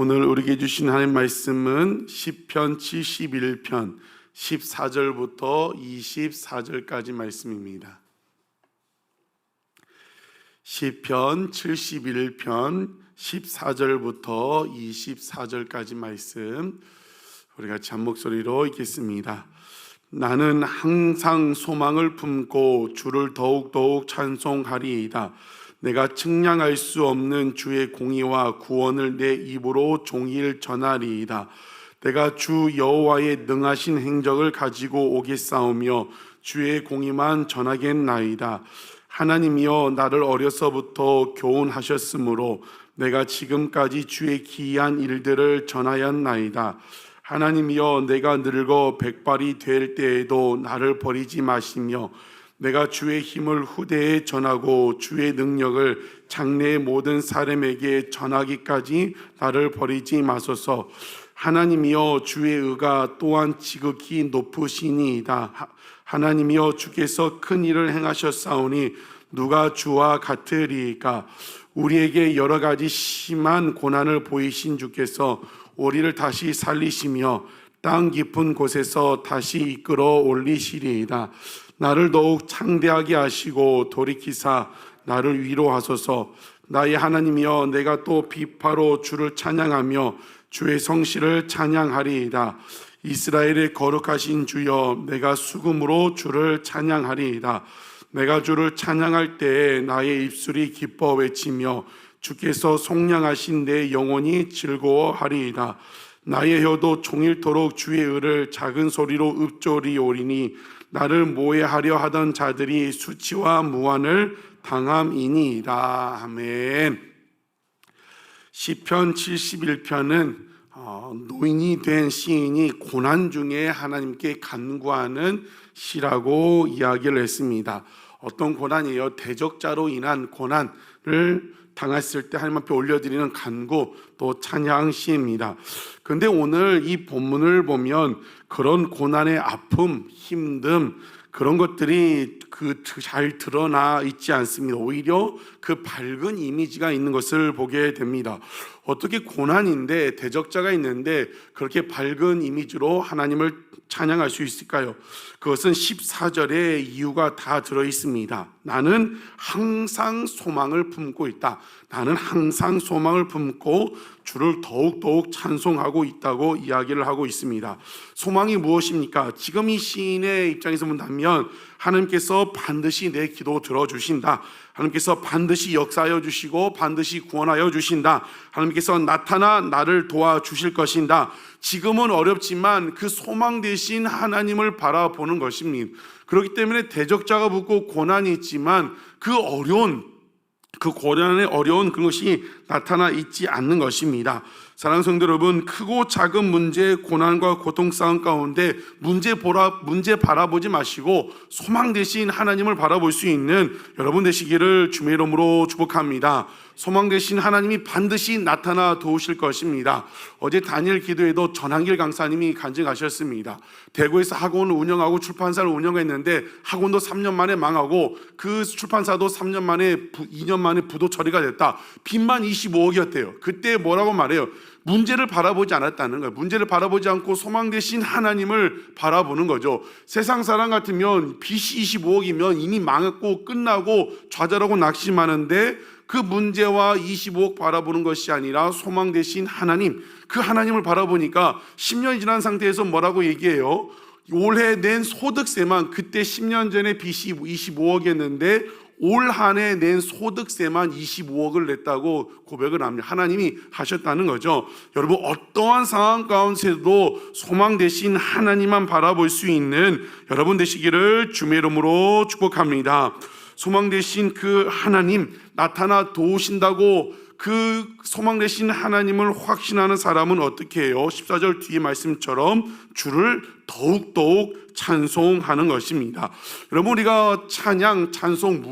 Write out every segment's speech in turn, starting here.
오늘 우리에게 주신 하나님 말씀은 시편 71편 14절부터 24절까지 말씀입니다. 시편 71편 14절부터 24절까지 말씀 우리 같이 한 목소리로 읽겠습니다. 나는 항상 소망을 품고 주를 더욱더욱 찬송하리이다. 내가 측량할 수 없는 주의 공의와 구원을 내 입으로 종일 전하리이다. 내가 주 여호와의 능하신 행적을 가지고 오겠사오며 주의 공의만 전하겠나이다. 하나님이여, 나를 어려서부터 교훈하셨으므로 내가 지금까지 주의 기이한 일들을 전하였나이다. 하나님이여, 내가 늙어 백발이 될 때에도 나를 버리지 마시며 내가 주의 힘을 후대에 전하고 주의 능력을 장래의 모든 사람에게 전하기까지 나를 버리지 마소서. 하나님이여, 주의 의가 또한 지극히 높으시니이다. 하나님이여, 주께서 큰 일을 행하셨사오니 누가 주와 같으리이까? 우리에게 여러 가지 심한 고난을 보이신 주께서 우리를 다시 살리시며 땅 깊은 곳에서 다시 이끌어 올리시리이다. 나를 더욱 창대하게 하시고 돌이키사 나를 위로하소서. 나의 하나님이여, 내가 또 비파로 주를 찬양하며 주의 성실을 찬양하리이다. 이스라엘의 거룩하신 주여, 내가 수금으로 주를 찬양하리이다. 내가 주를 찬양할 때에 나의 입술이 기뻐 외치며 주께서 속량하신 내 영혼이 즐거워하리이다. 나의 혀도 종일토록 주의 의를 작은 소리로 읊조리오리니 나를 모해하려 하던 자들이 수치와 무한을 당함이니이다. 아멘. 시편 71편은 노인이 된 시인이 고난 중에 하나님께 간구하는 시라고 이야기를 했습니다. 어떤 고난이에요? 대적자로 인한 고난을 당했을 때 하나님 앞에 올려드리는 간구, 또 찬양 시입니다. 그런데 오늘 이 본문을 보면 그런 고난의 아픔, 힘듦, 그런 것들이 잘 드러나 있지 않습니다. 오히려 그 밝은 이미지가 있는 것을 보게 됩니다. 어떻게 고난인데, 대적자가 있는데 그렇게 밝은 이미지로 하나님을 찬양할 수 있을까요? 그것은 14절에 이유가 다 들어 있습니다. 나는 항상 소망을 품고 있다. 나는 항상 소망을 품고 주를 더욱더욱 찬송하고 있다고 이야기를 하고 있습니다. 소망이 무엇입니까? 지금 이 시인의 입장에서 본다면 하나님께서 반드시 내 기도 들어주신다. 하나님께서 반드시 역사하여 주시고 반드시 구원하여 주신다. 하나님께서 나타나 나를 도와주실 것인다. 지금은 어렵지만 그 소망 되신 하나님을 바라보는 것입니다. 그렇기 때문에 대적자가 붙고 고난이 있지만 그 고난의 어려운 그것이 나타나 있지 않는 것입니다. 사랑하는 성도 여러분, 크고 작은 문제, 고난과 고통 싸움 가운데 문제 바라보지 마시고 소망 되신 하나님을 바라볼 수 있는 여러분 되시기를 주의 이름으로 축복합니다. 소망 되신 하나님이 반드시 나타나 도우실 것입니다. 어제 다니엘 기도에도 전한길 강사님이 간증하셨습니다. 대구에서 학원을 운영하고 출판사를 운영했는데 학원도 3년 만에 망하고 그 출판사도 2년 만에 부도 처리가 됐다. 빚만 25억이었대요. 그때 뭐라고 말해요? 문제를 바라보지 않았다는 거예요. 문제를 바라보지 않고 소망 되신 하나님을 바라보는 거죠. 세상 사람 같으면 빚이 25억이면 이미 망했고 끝나고 좌절하고 낙심하는데 그 문제와 25억 바라보는 것이 아니라 소망 되신 하나님, 그 하나님을 바라보니까 10년이 지난 상태에서 뭐라고 얘기해요? 올해 낸 소득세만, 그때 10년 전에 빚이 25억이었는데 올 한 해 낸 소득세만 25억을 냈다고 고백을 합니다. 하나님이 하셨다는 거죠. 여러분, 어떠한 상황 가운데서도 소망 되신 하나님만 바라볼 수 있는 여러분 되시기를 주의 이름으로 축복합니다. 소망 되신 그 하나님 나타나 도우신다고 그 소망 되신 하나님을 확신하는 사람은 어떻게 해요? 14절 뒤에 말씀처럼 주를 더욱더욱 찬송하는 것입니다. 여러분, 우리가 찬양, 찬송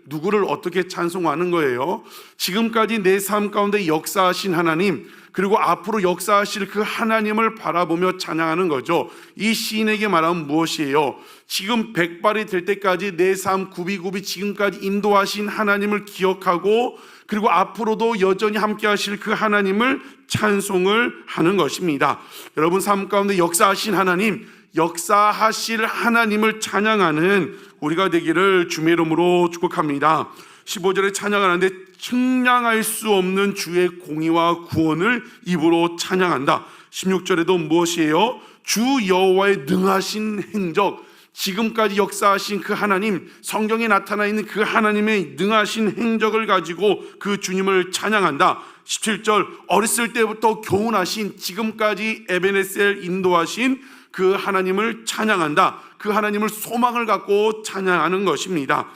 누구를 어떻게 찬송하는 거예요? 지금까지 내 삶 가운데 역사하신 하나님, 그리고 앞으로 역사하실 그 하나님을 바라보며 찬양하는 거죠. 이 시인에게 말하면 무엇이에요? 지금 백발이 될 때까지 내 삶 굽이굽이 지금까지 인도하신 하나님을 기억하고 그리고 앞으로도 여전히 함께 하실 그 하나님을 찬송을 하는 것입니다. 여러분 삶 가운데 역사하신 하나님, 역사하실 하나님을 찬양하는 우리가 되기를 주의 이름으로 축복합니다. 15절에 찬양하는데 측량할 수 없는 주의 공의와 구원을 입으로 찬양한다. 16절에도 무엇이에요? 주 여호와의 능하신 행적, 지금까지 역사하신 그 하나님, 성경에 나타나 있는 그 하나님의 능하신 행적을 가지고 그 주님을 찬양한다. 17절, 어렸을 때부터 교훈하신, 지금까지 에베네셀 인도하신 그 하나님을 찬양한다. 그 하나님을 소망을 갖고 찬양하는 것입니다.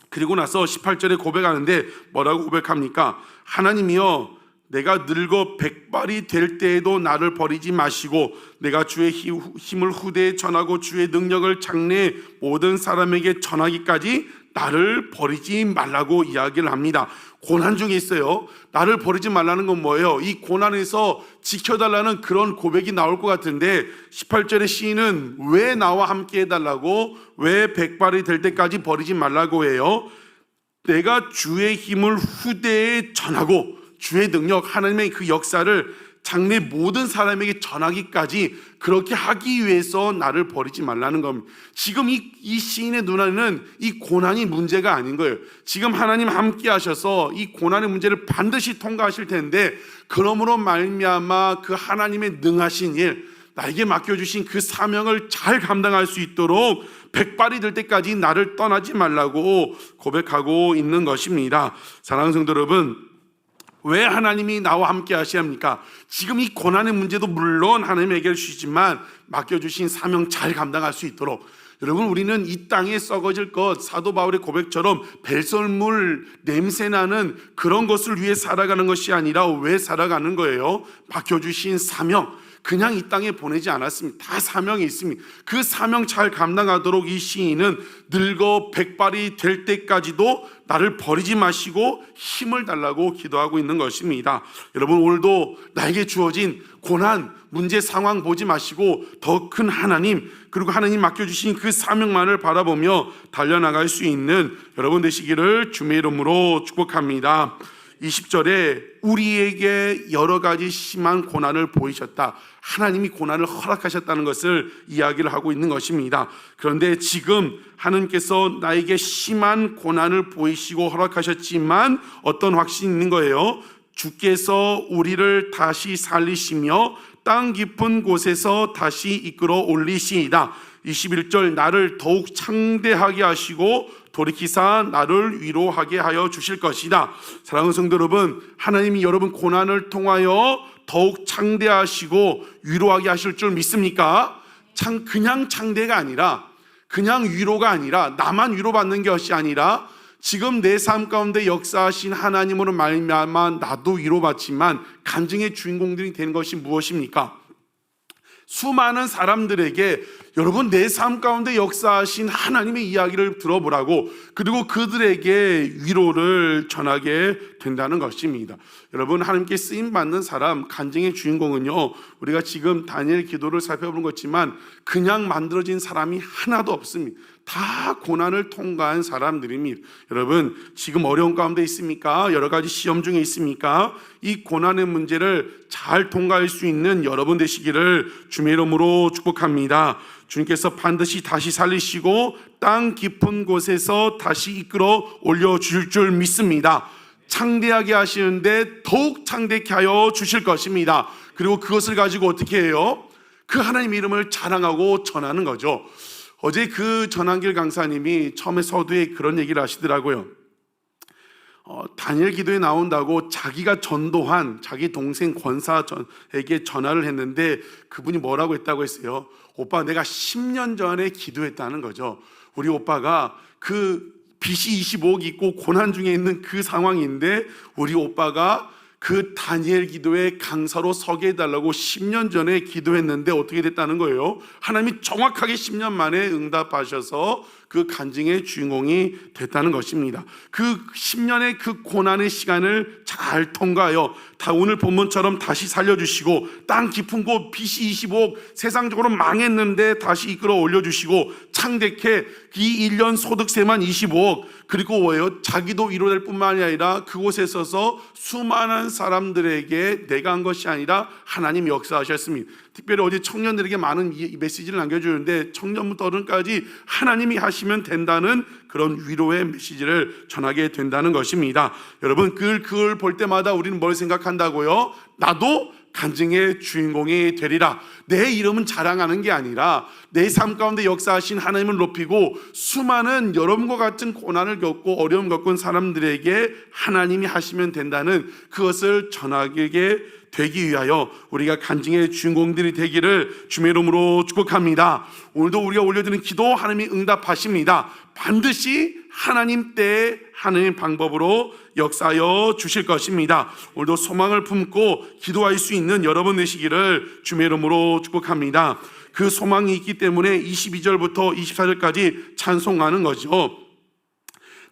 그리고 나서 18절에 고백하는데 뭐라고 고백합니까? 하나님이여, 내가 늙어 백발이 될 때에도 나를 버리지 마시고 내가 주의 힘을 후대에 전하고 주의 능력을 장래에 모든 사람에게 전하기까지 나를 버리지 말라고 이야기를 합니다. 고난 중에 있어요. 나를 버리지 말라는 건 뭐예요? 이 고난에서 지켜달라는 그런 고백이 나올 것 같은데 18절의 시인은 왜 나와 함께 해달라고, 왜 백발이 될 때까지 버리지 말라고 해요? 내가 주의 힘을 후대에 전하고 주의 능력, 하나님의 그 역사를 장래 모든 사람에게 전하기까지 그렇게 하기 위해서 나를 버리지 말라는 겁니다. 지금 이 시인의 눈에는 이 고난이 문제가 아닌 거예요. 지금 하나님 함께 하셔서 이 고난의 문제를 반드시 통과하실 텐데, 그러므로 말미암아 그 하나님의 능하신 일, 나에게 맡겨주신 그 사명을 잘 감당할 수 있도록 백발이 될 때까지 나를 떠나지 말라고 고백하고 있는 것입니다. 사랑하는 성도 여러분, 왜 하나님이 나와 함께 하셔야 합니까? 지금 이 고난의 문제도 물론 하나님이 해결해 주시지만 맡겨주신 사명 잘 감당할 수 있도록, 여러분, 우리는 이 땅에 썩어질 것, 사도 바울의 고백처럼 배설물 냄새나는 그런 것을 위해 살아가는 것이 아니라 왜 살아가는 거예요? 맡겨주신 사명, 그냥 이 땅에 보내지 않았습니다. 다 사명이 있습니다. 그 사명 잘 감당하도록 이 시인은 늙어 백발이 될 때까지도 나를 버리지 마시고 힘을 달라고 기도하고 있는 것입니다. 여러분, 오늘도 나에게 주어진 고난, 문제, 상황 보지 마시고 더 큰 하나님, 그리고 하나님 맡겨주신 그 사명만을 바라보며 달려나갈 수 있는 여러분 되시기를 주의 이름으로 축복합니다. 20절에 우리에게 여러 가지 심한 고난을 보이셨다. 하나님이 고난을 허락하셨다는 것을 이야기를 하고 있는 것입니다. 그런데 지금 하나님께서 나에게 심한 고난을 보이시고 허락하셨지만 어떤 확신이 있는 거예요? 주께서 우리를 다시 살리시며 땅 깊은 곳에서 다시 이끌어 올리시이다. 21절, 나를 더욱 창대하게 하시고 돌이키사 나를 위로하게 하여 주실 것이다. 사랑하는 성도 여러분, 하나님이 여러분 고난을 통하여 더욱 창대하시고 위로하게 하실 줄 믿습니까? 그냥 창대가 아니라, 그냥 위로가 아니라, 나만 위로받는 것이 아니라 지금 내 삶 가운데 역사하신 하나님으로 말미암아 나도 위로받지만 간증의 주인공들이 되는 것이 무엇입니까? 수많은 사람들에게 여러분 내 삶 가운데 역사하신 하나님의 이야기를 들어보라고, 그리고 그들에게 위로를 전하게 된다는 것입니다. 여러분, 하나님께 쓰임받는 사람, 간증의 주인공은요, 우리가 지금 다니엘 기도를 살펴보는 것지만 그냥 만들어진 사람이 하나도 없습니다. 다 고난을 통과한 사람들입니다. 여러분, 지금 어려운 가운데 있습니까? 여러 가지 시험 중에 있습니까? 이 고난의 문제를 잘 통과할 수 있는 여러분 되시기를 주의 이름으로 축복합니다. 주님께서 반드시 다시 살리시고 땅 깊은 곳에서 다시 이끌어 올려주실 줄 믿습니다. 창대하게 하시는데 더욱 창대케 하여 주실 것입니다. 그리고 그것을 가지고 어떻게 해요? 그 하나님 이름을 자랑하고 전하는 거죠. 어제 그 전한길 강사님이 처음에 서두에 그런 얘기를 하시더라고요. 다니엘 기도에 나온다고 자기가 전도한 자기 동생 권사에게 전화를 했는데 그분이 뭐라고 했다고 했어요? 오빠, 내가 10년 전에 기도했다는 거죠. 우리 오빠가 그 빚이 25억 있고 고난 중에 있는 그 상황인데 우리 오빠가 그 다니엘 기도에 강사로 서게 해달라고 10년 전에 기도했는데 어떻게 됐다는 거예요? 하나님이 정확하게 10년 만에 응답하셔서 그 간증의 주인공이 됐다는 것입니다. 그 10년의 그 고난의 시간을 잘 통과하여 다 오늘 본문처럼 다시 살려주시고 땅 깊은 곳 빚이 25억 세상적으로 망했는데 다시 이끌어 올려주시고 창대케 이 1년 소득세만 25억 그리고 왜요? 자기도 위로될 뿐만이 아니라 그곳에 서서 수많은 사람들에게 내가 한 것이 아니라 하나님 역사하셨습니다. 특별히 어제 청년들에게 많은 이 메시지를 남겨주는데 청년부터 어른까지 하나님이 하시면 된다는 그런 위로의 메시지를 전하게 된다는 것입니다. 여러분 그걸 볼 때마다 우리는 뭘 생각한다고요? 나도 간증의 주인공이 되리라. 내 이름은 자랑하는 게 아니라 내 삶 가운데 역사하신 하나님을 높이고 수많은 여러분과 같은 고난을 겪고 어려움 겪은 사람들에게 하나님이 하시면 된다는 그것을 전하게 되기 위하여 우리가 간증의 주인공들이 되기를 주의 이름으로 축복합니다. 오늘도 우리가 올려드리는 기도 하나님이 응답하십니다. 반드시 하나님 때에 하나님 방법으로 역사하여 주실 것입니다. 오늘도 소망을 품고 기도할 수 있는 여러분 되시기를 주의 이름으로 축복합니다. 그 소망이 있기 때문에 22절부터 24절까지 찬송하는 거죠.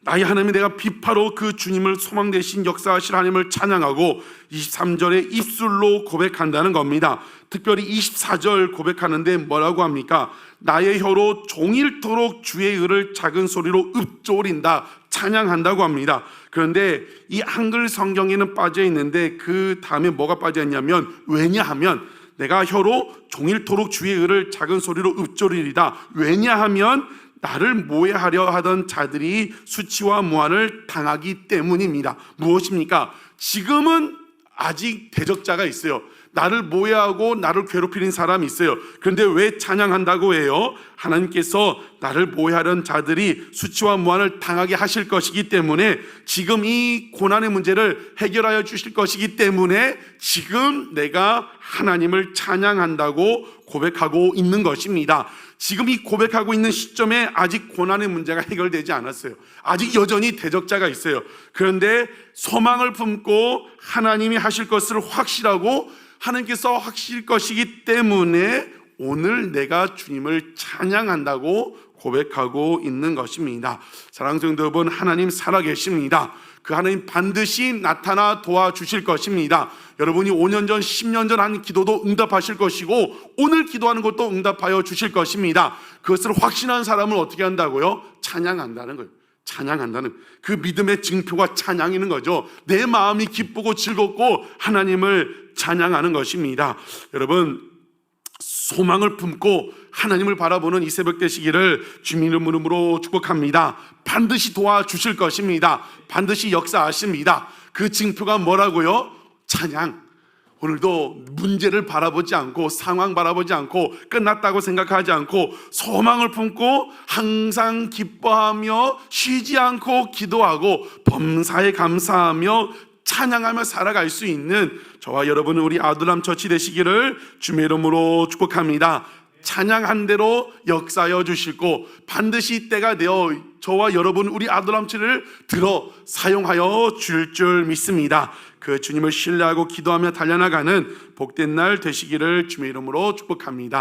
나의 하나님 내가 비파로 그 주님을 소망 대신 역사하실 하나님을 찬양하고 23절에 입술로 고백한다는 겁니다. 특별히 24절 고백하는데 뭐라고 합니까? 나의 혀로 종일토록 주의 의를 작은 소리로 읊조린다 찬양한다고 합니다. 그런데 이 한글 성경에는 빠져 있는데 그 다음에 뭐가 빠져 있냐면 왜냐하면 내가 혀로 종일토록 주의 의를 작은 소리로 읊조리리다. 왜냐하면 나를 모해하려 하던 자들이 수치와 무한을 당하기 때문입니다. 무엇입니까? 지금은 아직 대적자가 있어요. 나를 모해하고 나를 괴롭히는 사람이 있어요. 그런데 왜 찬양한다고 해요? 하나님께서 나를 모해하려는 자들이 수치와 무한을 당하게 하실 것이기 때문에 지금 이 고난의 문제를 해결하여 주실 것이기 때문에 지금 내가 하나님을 찬양한다고 고백하고 있는 것입니다. 지금 이 고백하고 있는 시점에 아직 고난의 문제가 해결되지 않았어요. 아직 여전히 대적자가 있어요. 그런데 소망을 품고 하나님이 하실 것을 확실하고 하나님께서 하실 것이기 때문에 오늘 내가 주님을 찬양한다고 고백하고 있는 것입니다. 사랑하는 성도 여러분, 하나님 살아계십니다. 그 하나님 반드시 나타나 도와주실 것입니다. 여러분이 5년 전, 10년 전 한 기도도 응답하실 것이고 오늘 기도하는 것도 응답하여 주실 것입니다. 그것을 확신한 사람은 어떻게 한다고요? 찬양한다는 거예요. 찬양한다는 그 믿음의 증표가 찬양이는 거죠. 내 마음이 기쁘고 즐겁고 하나님을 찬양하는 것입니다. 여러분 소망을 품고 하나님을 바라보는 이 새벽 되시기를 주님 이름으로 축복합니다. 반드시 도와주실 것입니다. 반드시 역사하십니다. 그 징표가 뭐라고요? 찬양. 오늘도 문제를 바라보지 않고 상황 바라보지 않고 끝났다고 생각하지 않고 소망을 품고 항상 기뻐하며 쉬지 않고 기도하고 범사에 감사하며 찬양하며 살아갈 수 있는 저와 여러분 우리 아둘람 처치 되시기를 주의 이름으로 축복합니다. 찬양한 대로 역사하여 주시고 반드시 때가 되어 저와 여러분 우리 아둘람처를 들어 사용하여 줄 믿습니다. 그 주님을 신뢰하고 기도하며 달려나가는 복된 날 되시기를 주의 이름으로 축복합니다.